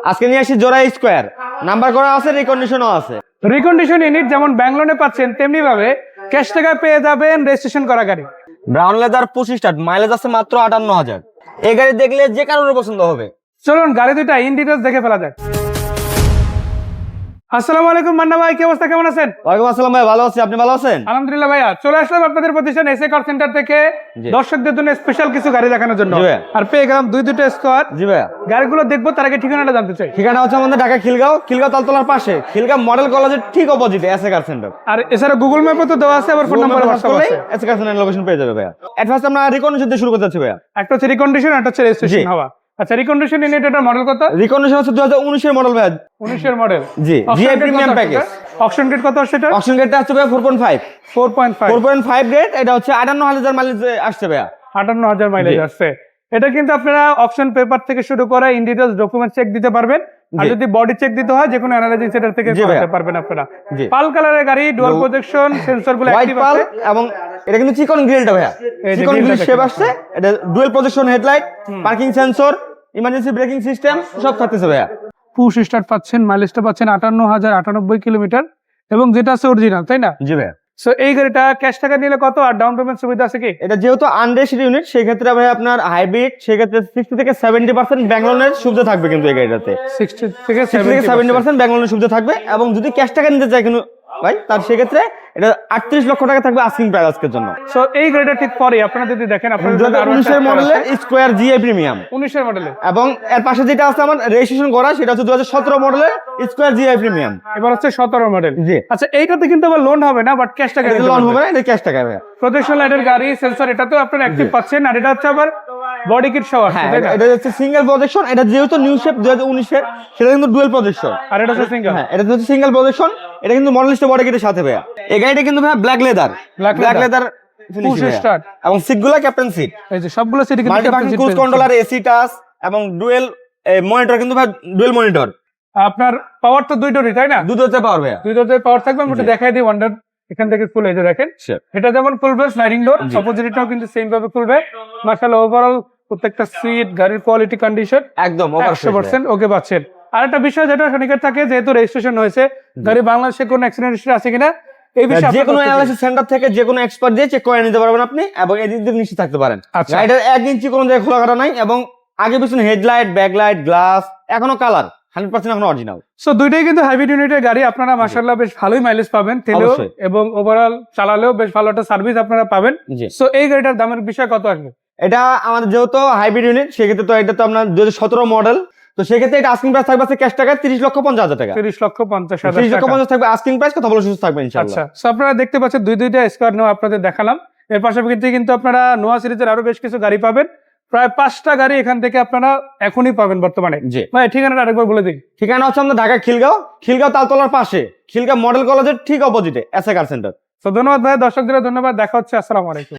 আজকে নিয়ে আসি জোড়া স্কোয়ার, নাম্বার করা আছে, রিকন্ডিশনও আছে। রিকন্ডিশন ইউনিট যেমন ব্যাঙ্গলোরে পাচ্ছেন তেমনি ভাবে ক্যাশ টাকায় পেয়ে যাবেন রেজিস্ট্রেশন করা গাড়ি। ব্রাউন লেদার 25 স্টার্ট, মাইলেজ আছে মাত্র 58,000। এই গাড়ি দেখলে যে কারোর পছন্দ হবে। চলুন গাড়ি দুটা ইন ডিটেলস দেখে ফেলা যাক। আসসালামু আলাইকুম মান্না ভাই, কি অবস্থা, কেমন আছেন? ওয়ালাইকুম আসসালাম ভাই, ভালো আছি, আপনি ভালো আছেন? আলহামদুলিল্লাহ ভাইয়া, চলে আসলাম আপনাদের প্রতিষ্ঠান এসএ কার সেন্টার থেকে দর্শকদের জন্য স্পেশাল কিছু গাড়ি দেখানোর জন্য। আর পেয়ে গেলাম দুটো স্কোয়ার। জি ভাইয়া, গাড়িগুলো দেখবো তার আগে ঠিকানাটা জানতে চাই। ঠিকানা হচ্ছে আমাদের ঢাকা খিলগাঁও তালতলার পাশে, খিলগাঁও মডেল কলেজের ঠিক অপোজিটে এসএ কার সেন্টার। আর এছাড়া গুগল ম্যাপে তো দেওয়া আছে, আবার ফোন নাম্বার হোয়াটসঅ্যাপ আছে, এসএ কার সেন্টার লোকেশন পেয়ে যাবে ভাইয়া। অ্যাডভান্স আমরা রিকন্ডিশন দিয়ে শুরু করতে যাচ্ছি ভাইয়া। একটা হচ্ছে রিকন্ডিশন, একটা হচ্ছে রেজিস্ট্রেশন হওয়া। আচ্ছা, রিকন্ডিশন ইউনিটের মডেল কত? রিকন্ডিশন হচ্ছে 2019 এর মডেল ভাইয়া। 19 এর মডেল। জি, GI premium package. Auction grade কত আসছে এটা? অকশন গ্রেডটা হচ্ছে ভাইয়া 4.5 4.5 গ্রেড। এটা হচ্ছে 58,000 মাইলেজ আসছে ভাইয়া। 58,000 মাইলেজ আসছে। এটা কিন্তু আপনারা অকশন পেপার থেকে শুরু করে ইন ডিটেইলস ডকুমেন্ট চেক দিতে পারবেন। আর যদি বডি চেক দিতে হয় যে কোনো অ্যানালাইজিং সেন্টার থেকে করতে পারবেন আপনারা। পাল কালারের গাড়ি, ডুয়াল প্রজেকশন, সেন্সরগুলো অ্যাক্টিভ আছে এবং এটা কিন্তু চিকন গ্রিলটা ভাইয়া। চিকন গ্রিল শেপ আসছে। এটা dual projection headlight, parking sensor, emergency braking system সব থাকতেছে ভাইয়া। পুশ স্টার্ট পাচ্ছেন, মাইলেজটা পাচ্ছেন 58,098 কিলোমিটার এবং যেটা আছে অরিজিনাল, তাই না? জি ভাইয়া। সো এই গাড়িটা ক্যাশ টাকা নিলে কত আর ডাউন পেমেন্ট সুবিধা আছে কি? এটা যেহেতু আনরেজিস্টার্ড ইউনিট, সেই ক্ষেত্রে ভাই আপনার হাইব্রিড, সেই ক্ষেত্রে 60 থেকে 70% ব্যাংক লোনের সুবিধা থাকবে কিন্তু এই গাড়িটাতে। 60 থেকে 70% ব্যাংক লোনের সুবিধা থাকবে। এবং যদি ক্যাশ টাকা নিতে চায় কিন্তু ভাই, তার সেক্ষেত্রে এটা 38 লক্ষ টাকা থাকবে আস্কিং প্রাইস আজকের জন্য। সো এই গাড়িটা ঠিক পরে আপনারা যদি দেখেন, আপনারা 2019 এর মডেলের স্কয়ার জিআই প্রিমিয়াম। 19 এর মডেলে। এবং এর পাশে যেটা আছে আমার রেজিস্ট্রেশন করা, সেটা হচ্ছে 2017 মডেলের স্কয়ার জিআই প্রিমিয়াম। এবার হচ্ছে 17 মডেল। জি। আচ্ছা, এইটাতে কিন্তু আবার লোন হবে না, বাট ক্যাশ টাকা দিতে লোন হবে না, এটা ক্যাশ টাকা হবে। প্রজেকশন লাইটের গাড়ি, সেন্সর এটাতেও আপনারা অ্যাক্টিভ পাচ্ছেন। আর এটা হচ্ছে আবার বডি কিট সহ আছে, তাই না? এটা হচ্ছে সিঙ্গেল প্রজেকশন। এটা যেহেতু নিউ শেপ 2019 এর, সেটা কিন্তু ডুয়াল প্রজেকশন। আর এটা হচ্ছে সিঙ্গেল। হ্যাঁ, এটা হচ্ছে সিঙ্গেল প্রজেকশন। এটা কিন্তু মডেলিস্ট বডি কিটের সাথে ভাইয়া। এই গাড়িটা কিন্তু ভাইয়া ব্ল্যাক লেদার পুশ স্টার্ট এবং সিটগুলো ক্যাপ্টেন সিট। এই যে সবগুলো সিট কিন্তু multifunction cruise controller, AC touch এবং ডুয়েল মনিটর কিন্তু ভাই, ডুয়েল মনিটর। আপনার পাওয়ার তো দুইটারই, তাই না? দুটোতে পাওয়ার ভাইয়া। দুইটাতে পাওয়ার থাকবে। আমি একটু দেখাই দিই ওয়ান্ডার এখান থেকে খুলে, এই যে দেখেন, এটা যেমন খুলবে স্লাইডিং ডোর, অপোজিটটাও কিন্তু সেম ভাবে খুলবে। মাশাআল্লাহ, ওভারঅল প্রত্যেকটা সিট, গাড়ির কোয়ালিটি, কন্ডিশন একদম 100% ওকে পাচ্ছেন। আর একটা বিষয় যেটা নিকট থাকে, যেহেতু রেজিস্ট্রেশন হয়েছে, গাড়ি বাংলাদেশে কোনো অ্যাক্সিডেন্ট হিস্ট্রি আছে কিনা এই বিষয়ে যে কোনো অ্যানালাইসিস সেন্টার থেকে যে কোনো এক্সপার্ট দিয়ে চেক করে নিতে পারবেন আপনি, এবং এদিক দিয়ে নিশ্চিত থাকতে পারেন। গাড়িটার 1 ইঞ্চি কোনো জায়গায় খোলা কাটা নাই, এবং আগে পিছনে হেডলাইট, ব্যাকলাইট, গ্লাস এখনো কালার 100% এখনো অরিজিনাল। সো দুইটাই কিন্তু হাইব্রিড ইউনিটের গাড়ি। আপনারা মাশাআল্লাহ বেশ ভালোই মাইলেজ পাবেন তেলেও, এবং ওভারঅল চালালেও বেশ ভালো একটা সার্ভিস আপনারা পাবেন। সো এই গাড়িটার দামের বিষয় কত আসবে? এটা আমাদের যেহেতু হাইব্রিড ইউনিট, সেক্ষেত্রে তো এটা তো আপনার 2017 মডেল, তো সেক্ষেত্রে এটা আস্কিং প্রাইস থাকবে ক্যাশ টাকায় 30,50,000 টাকা। 30,50,000 থাকবে আস্কিং প্রাইস, কথা বলে সুস্থ থাকবে ইনশাআল্লাহ। আচ্ছা, সো আপনারা দেখতে পাচ্ছেন দুইটা স্কোয়ার নেওয়া আপনাদের দেখালাম। এর পাশাপাশি কিন্তু আপনারা নোয়া সিরিজের আরো বেশ কিছু গাড়ি পাবেন। প্রায় 5টা গাড়ি এখান থেকে আপনারা এখনই পাবেন বর্তমানে। ভাই ঠিকানাটা আরেকবার বলে দিই। ঠিকানা হচ্ছে আমাদের ঢাকা খিলগাঁও তালতলার পাশে, খিলগাঁও মডেল কলেজের ঠিক অপোজিটে এসএ কার সেন্টার। তো ধন্যবাদ ভাই, দর্শকদের ধন্যবাদ, দেখা হচ্ছে, আসসালামু আলাইকুম।